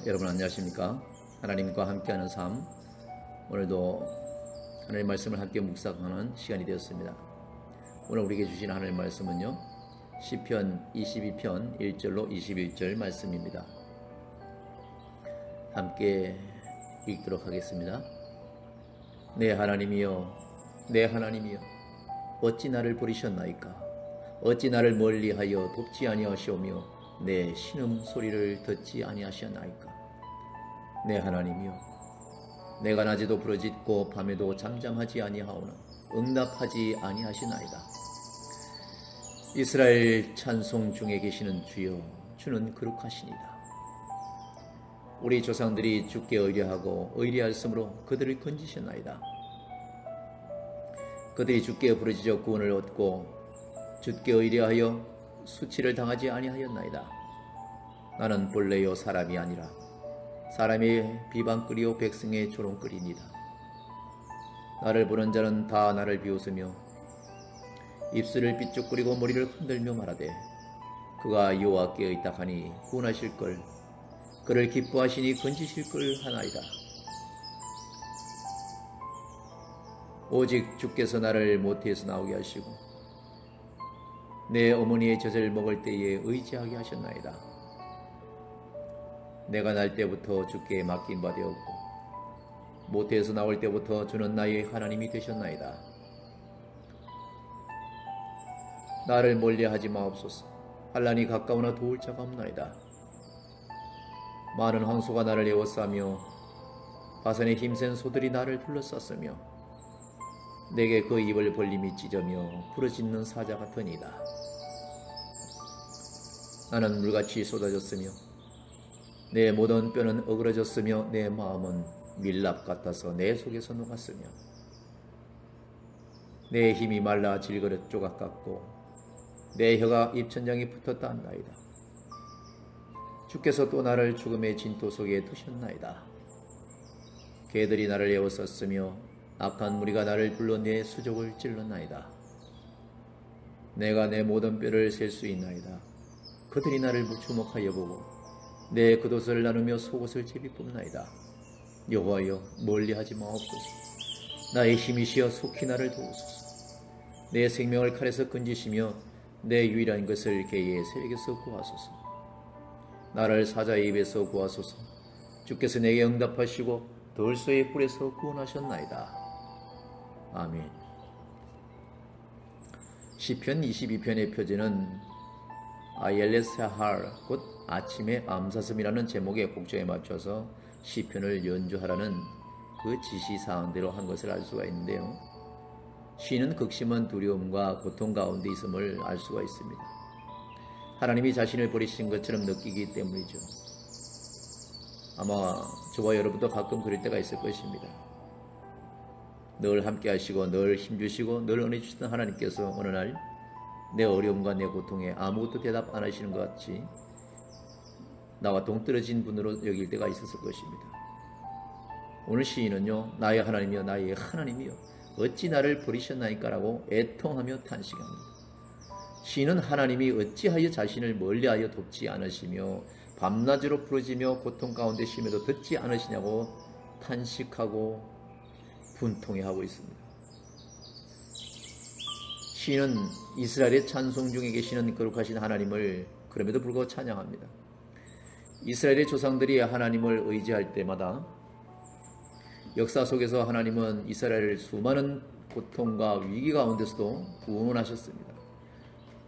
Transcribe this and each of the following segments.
여러분 안녕하십니까? 하나님과 함께하는 삶, 오늘도 하나님 말씀을 함께 묵상하는 시간이 되었습니다. 오늘 우리에게 주신 하나님 말씀은요, 시편 22편 1절로 21절 말씀입니다. 함께 읽도록 하겠습니다. 내 하나님이여, 내 하나님이여, 어찌 나를 버리셨나이까? 어찌 나를 멀리하여 돕지 아니하시오며 내 신음소리를 듣지 아니하시나이까? 내 하나님이여, 내가 낮에도 부르짖고 밤에도 잠잠하지 아니하오나 응답하지 아니하시나이다. 이스라엘 찬송 중에 계시는 주여, 주는 거룩하시니다. 우리 조상들이 주께 의뢰하고 의뢰하였으므로 그들을 건지셨나이다. 그들이 주께 부르짖어 구원을 얻고 주께 의뢰하여 수치를 당하지 아니하였나이다. 나는 본래요 사람이 아니라 사람의 비방거리요 백성의 조롱거리니이다. 나를 보는 자는 다 나를 비웃으며 입술을 삐죽거리고 머리를 흔들며 말하되 그가 여호와께 의탁하니 구원하실걸, 그를 기뻐하시니 건지실걸 하나이다. 오직 주께서 나를 모태에서 나오게 하시고 내 어머니의 젖을 먹을 때에 의지하게 하셨나이다. 내가 날 때부터 주께 맡긴 바 되었고 모태에서 나올 때부터 주는 나의 하나님이 되셨나이다. 나를 멀리하지 마옵소서. 환난이 가까우나 도울 자가 없나이다. 많은 황소가 나를 에워싸며 바산의 힘센 소들이 나를 둘러쌌으며 내게 그 입을 벌림이 찢으며 부르짖는 사자 같으니이다. 나는 물같이 쏟아졌으며 내 모든 뼈는 어그러졌으며 내 마음은 밀랍 같아서 내 속에서 녹았으며 내 힘이 말라 질그릇 조각 같고 내 혀가 입천장에 붙었다 한나이다. 주께서 또 나를 죽음의 진토 속에 두셨나이다. 개들이 나를 에워쌌으며 악한 무리가 나를 불러 내 수족을 찔렀나이다. 내가 내 모든 뼈를 셀 수 있나이다. 그들이 나를 주목하여 보고 내 겉옷을 나누며 속옷을 제비 뽑나이다. 여호와여, 멀리하지 마옵소서. 나의 힘이시여 속히 나를 도우소서. 내 생명을 칼에서 건지시며 내 유일한 것을 개의 세력에서 구하소서. 나를 사자의 입에서 구하소서. 주께서 내게 응답하시고 돌소의 뿔에서 구원하셨나이다. 아멘. 시편 22편의 표제는 아옐레사할, 곧 아침의 암사슴이라는 제목의 곡조에 맞춰서 시편을 연주하라는 그 지시사항대로 한 것을 알 수가 있는데요. 시인은 극심한 두려움과 고통 가운데 있음을 알 수가 있습니다. 하나님이 자신을 버리신 것처럼 느끼기 때문이죠. 아마 저와 여러분도 가끔 그럴 때가 있을 것입니다. 늘 함께 하시고 늘 힘주시고 늘 은혜 주시던 하나님께서 어느 날 내 어려움과 내 고통에 아무것도 대답 안 하시는 것 같이 나와 동떨어진 분으로 여길 때가 있었을 것입니다. 오늘 시인은요, 나의 하나님이여, 나의 하나님이여, 어찌 나를 버리셨나이까 라고 애통하며 탄식합니다. 시인은 하나님이 어찌하여 자신을 멀리하여 돕지 않으시며 밤낮으로 부르짖으며 고통 가운데 심해도 듣지 않으시냐고 탄식하고 분통해하고 있습니다. 시인은 이스라엘의 찬송 중에 계시는 거룩하신 하나님을 그럼에도 불구하고 찬양합니다. 이스라엘의 조상들이 하나님을 의지할 때마다 역사 속에서 하나님은 이스라엘을 수많은 고통과 위기 가운데서도 구원하셨습니다.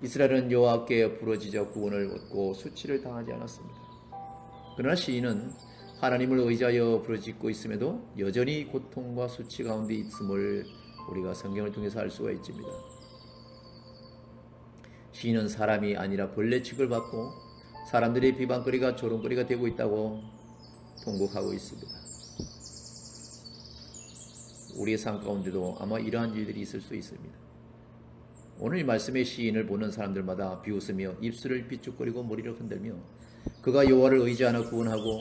이스라엘은 여호와께 부르짖어 구원을 얻고 수치를 당하지 않았습니다. 그러나 시인은 하나님을 의지하여 부르짖고 있음에도 여전히 고통과 수치 가운데 있음을 우리가 성경을 통해서 알 수가 있습니다. 시인은 사람이 아니라 벌레 취급을 받고 사람들의 비방거리가 조롱거리가 되고 있다고 통곡하고 있습니다. 우리의 삶 가운데도 아마 이러한 일들이 있을 수 있습니다. 오늘 이 말씀의 시인을 보는 사람들마다 비웃으며 입술을 삐죽거리고 머리를 흔들며 그가 여호와를 의지하나 구원하고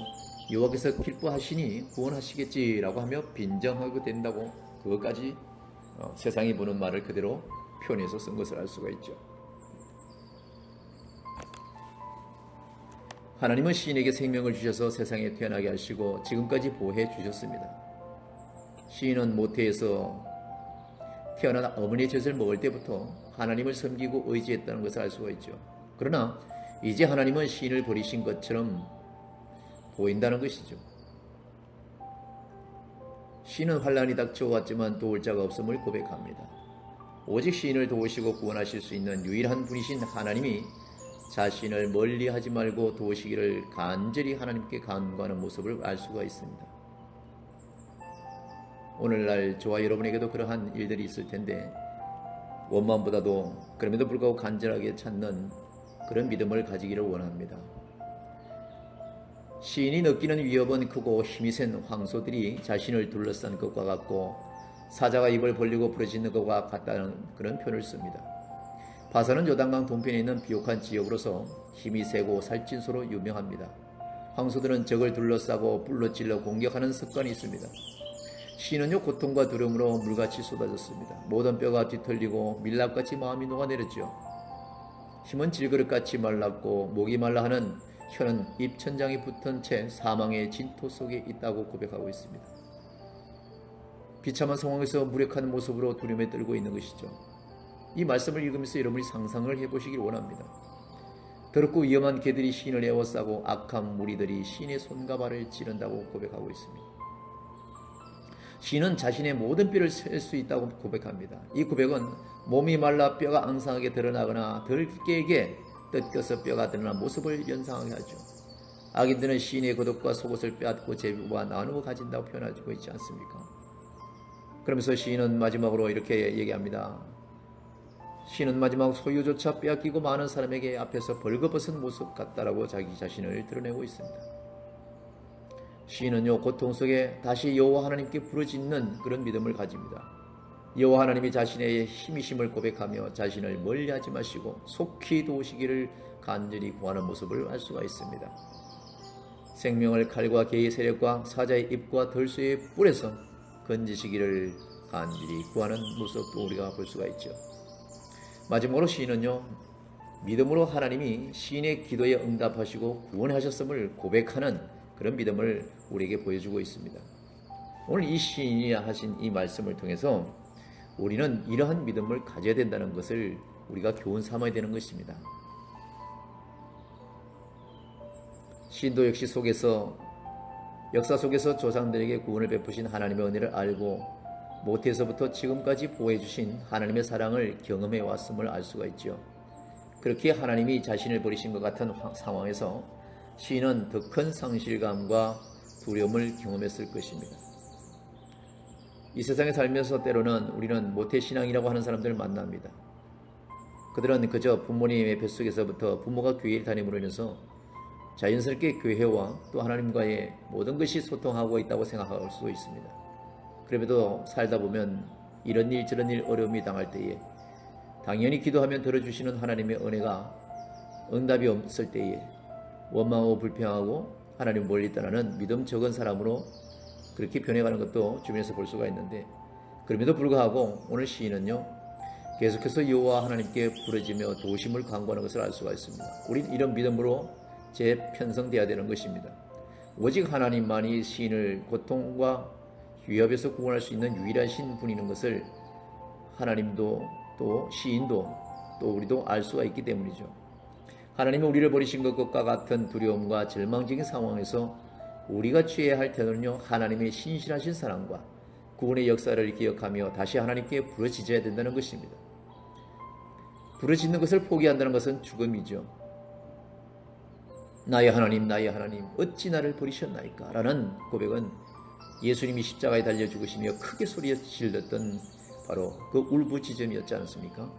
여호와께서 기뻐하시니 구원하시겠지라고 하며 빈정하게 된다고 그것까지 세상이 보는 말을 그대로 표현해서 쓴 것을 알 수가 있죠. 하나님은 시인에게 생명을 주셔서 세상에 태어나게 하시고 지금까지 보호해 주셨습니다. 시인은 모태에서 태어난 어머니의 젖을 먹을 때부터 하나님을 섬기고 의지했다는 것을 알 수가 있죠. 그러나 이제 하나님은 시인을 버리신 것처럼 보인다는 것이죠. 시인은 환난이 닥쳐왔지만 도울 자가 없음을 고백합니다. 오직 시인을 도우시고 구원하실 수 있는 유일한 분이신 하나님이 자신을 멀리하지 말고 도우시기를 간절히 하나님께 간구하는 모습을 알 수가 있습니다. 오늘날 저와 여러분에게도 그러한 일들이 있을 텐데 원망보다도 그럼에도 불구하고 간절하게 찾는 그런 믿음을 가지기를 원합니다. 시인이 느끼는 위협은 크고 힘이 센 황소들이 자신을 둘러싼 것과 같고 사자가 입을 벌리고 부르짖는 것과 같다는 그런 표현을 씁니다. 바사는 요단강 동편에 있는 비옥한 지역으로서 힘이 세고 살찐소로 유명합니다. 황소들은 적을 둘러싸고 뿔로 찔러 공격하는 습관이 있습니다. 시인은요 고통과 두려움으로 물같이 쏟아졌습니다. 모든 뼈가 뒤틀리고 밀랍같이 마음이 녹아내렸죠. 힘은 질그릇같이 말랐고 목이 말라 하는 혀는 입천장이 붙은 채 사망의 진토 속에 있다고 고백하고 있습니다. 비참한 상황에서 무력한 모습으로 두려움에 떨고 있는 것이죠. 이 말씀을 읽으면서 여러분이 상상을 해보시길 원합니다. 더럽고 위험한 개들이 시인을 에워싸고 악한 무리들이 시인의 손과 발을 찌른다고 고백하고 있습니다. 시인은 자신의 모든 뼈를 셀 수 있다고 고백합니다. 이 고백은 몸이 말라 뼈가 앙상하게 드러나거나 들깨게 뜯겨서 뼈가 드러난 모습을 연상하게 하죠. 악인들은 시인의 겉옷과 속옷을 빼앗고 제비와 나누어 가진다고 표현하고 있지 않습니까? 그러면서 시인은 마지막으로 이렇게 얘기합니다. 시인은 마지막 소유조차 빼앗기고 많은 사람에게 앞에서 벌거벗은 모습 같다라고 자기 자신을 드러내고 있습니다. 시인은요 고통 속에 다시 여호와 하나님께 부르짖는 그런 믿음을 가집니다. 여호와 하나님이 자신의 힘이심을 고백하며 자신을 멀리하지 마시고 속히 도우시기를 간절히 구하는 모습을 알 수가 있습니다. 생명을 칼과 개의 세력과 사자의 입과 덜수의 뿔에서 건지시기를 간절히 구하는 모습도 우리가 볼 수가 있죠. 마지막으로 시인은요 믿음으로 하나님이 시인의 기도에 응답하시고 구원하셨음을 고백하는 그런 믿음을 우리에게 보여주고 있습니다. 오늘 이 시인이 하신 이 말씀을 통해서 우리는 이러한 믿음을 가져야 된다는 것을 우리가 교훈 삼아야 되는 것입니다. 시인도 역시 역사 속에서 조상들에게 구원을 베푸신 하나님의 은혜를 알고 모태에서부터 지금까지 보호해 주신 하나님의 사랑을 경험해 왔음을 알 수가 있죠. 그렇게 하나님이 자신을 버리신 것 같은 상황에서 시인은 더 큰 상실감과 두려움을 경험했을 것입니다. 이 세상에 살면서 때로는 우리는 모태신앙이라고 하는 사람들을 만납니다. 그들은 그저 부모님의 뱃속에서부터 부모가 교회를 다님으로 인해서 자연스럽게 교회와 또 하나님과의 모든 것이 소통하고 있다고 생각할 수 있습니다. 그럼에도 살다 보면 이런 일 저런 일 어려움이 당할 때에 당연히 기도하면 들어주시는 하나님의 은혜가 응답이 없을 때에 원망하고 불평하고 하나님 멀리 떠나는 믿음 적은 사람으로 그렇게 변해가는 것도 주변에서 볼 수가 있는데 그럼에도 불구하고 오늘 시인은요 계속해서 여호와 하나님께 부르짖으며 도우심을 간구하는 것을 알 수가 있습니다. 우린 이런 믿음으로 재편성되어야 되는 것입니다. 오직 하나님만이 시인을 고통과 위협에서 구원할 수 있는 유일하신 분이는 것을 하나님도 또 시인도 또 우리도 알 수가 있기 때문이죠. 하나님은 우리를 버리신 것과 같은 두려움과 절망적인 상황에서 우리가 취해야 할 태도는요 하나님의 신실하신 사랑과 구원의 역사를 기억하며 다시 하나님께 부르짖어야 된다는 것입니다. 부르짖는 것을 포기한다는 것은 죽음이죠. 나의 하나님 어찌 나를 버리셨나이까 라는 고백은 예수님이 십자가에 달려 죽으시며 크게 소리에 질렀던 바로 그 울부짖음이었지 않습니까?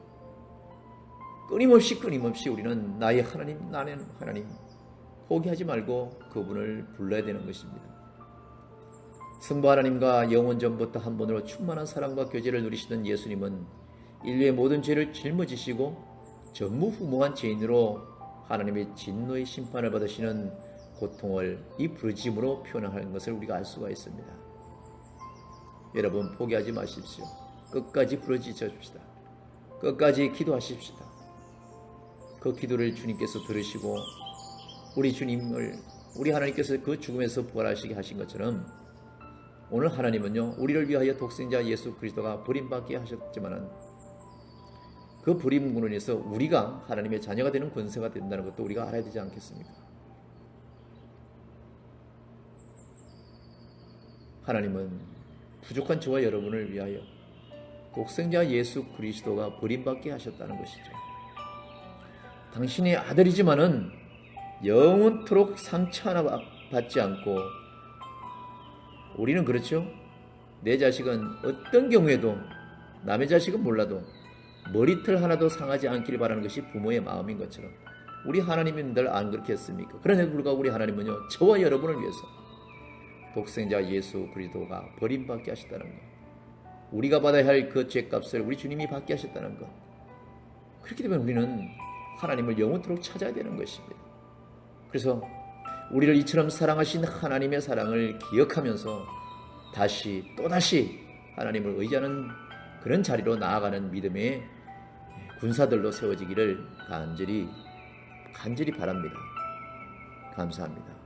끊임없이 우리는 나의 하나님 나는 하나님 포기하지 말고 그분을 불러야 되는 것입니다. 성부 하나님과 영원 전부터 한 번으로 충만한 사랑과 교제를 누리시던 예수님은 인류의 모든 죄를 짊어지시고 전무후무한 죄인으로 하나님의 진노의 심판을 받으시는 고통을 이 부르짖음으로 표현하는 것을 우리가 알 수가 있습니다. 여러분 포기하지 마십시오. 끝까지 부르짖어 줍시다. 끝까지 기도하십시다. 그 기도를 주님께서 들으시고 우리 주님을 우리 하나님께서 그 죽음에서 부활하시게 하신 것처럼 오늘 하나님은요 우리를 위하여 독생자 예수 그리스도가 버림받게 하셨지만은 그 버림으로 인해서 우리가 하나님의 자녀가 되는 권세가 된다는 것도 우리가 알아야 되지 않겠습니까? 하나님은 부족한 저와 여러분을 위하여 독생자 예수 그리스도가 버림받게 하셨다는 것이죠. 당신의 아들이지만은 영원토록 상처 하나 받지 않고 우리는 그렇죠. 내 자식은 어떤 경우에도 남의 자식은 몰라도 머리털 하나도 상하지 않기를 바라는 것이 부모의 마음인 것처럼 우리 하나님은 늘 안 그렇게 했습니까? 그런데도 불구하고 우리 하나님은요 저와 여러분을 위해서 독생자 예수 그리스도가 버림받게 하셨다는 것, 우리가 받아야 할 그 죄값을 우리 주님이 받게 하셨다는 것, 그렇기 때문에 우리는 하나님을 영원토록 찾아야 되는 것입니다. 그래서 우리를 이처럼 사랑하신 하나님의 사랑을 기억하면서 또다시 하나님을 의지하는 그런 자리로 나아가는 믿음의 군사들로 세워지기를 간절히 바랍니다. 감사합니다.